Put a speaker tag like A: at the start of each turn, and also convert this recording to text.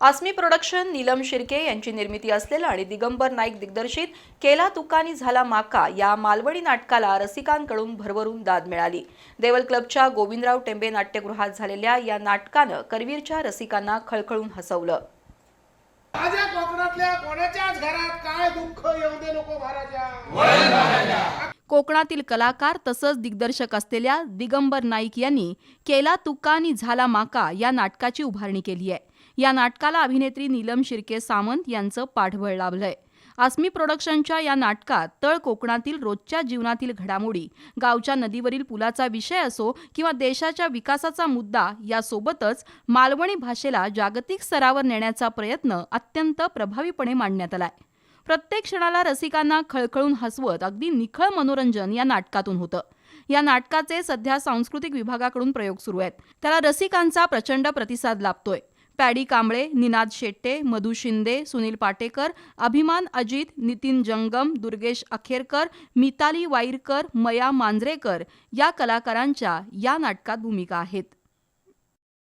A: आस्मी production Neelam Shirke यांची निर्मिती असलेलं आणि दिगंबर नाईक दिग्दर्शित केला तुकानी झाला माका या मालवणी नाटकाला रसिकांकडून भरभरून दाद मिळाली। देवल क्लबच्या गोविंदराव टेंबे नाट्यगृहात झालेल्या या नाटकानं करवीरच्या रसिकांना खळखळून हसवलं।
B: माझ्या कोकणातल्या कोणाच्याच घरात काय दुःख येऊ दे नको महाराजा।
A: कोकणातील कलाकार तसंच दिग्दर्शक असलेल्या दिगंबर नाईक यांनी केला तुकानी झाला माका या नाटकाची उभारणी केली आहे। या नाटकाला अभिनेत्री नीलम शिर्के सामंत यांचं पाठबळ लाभलंय। आस्मी प्रोडक्शनच्या या नाटकात तळ कोकणातील रोजच्या जीवनातील घडामोडी, गावच्या नदीवरील पुलाचा विषय असो किंवा देशाच्या विकासाचा मुद्दा यासोबतच मालवणी भाषेला जागतिक स्तरावर नेण्याचा प्रयत्न अत्यंत प्रभावीपणे मांडण्यात आलाय। प्रत्येक क्षणाला रसिकांना खळखळून हसवत अगदी निखळ मनोरंजन या नाटकातून होतं। या नाटकाचे सध्या सांस्कृतिक विभागाकडून प्रयोग सुरू आहेत, त्याला रसिकांचा प्रचंड प्रतिसाद लाभतोय। पॅडी कांबळे, निनाद शेट्टे, मधु शिंदे, सुनील पाटेकर, अभिमान अजित, नितीन जंगम, दुर्गेश अखेरकर, मिताली वाईरकर, मया मांजरेकर या कलाकारांच्या या नाटकात भूमिका आहेत।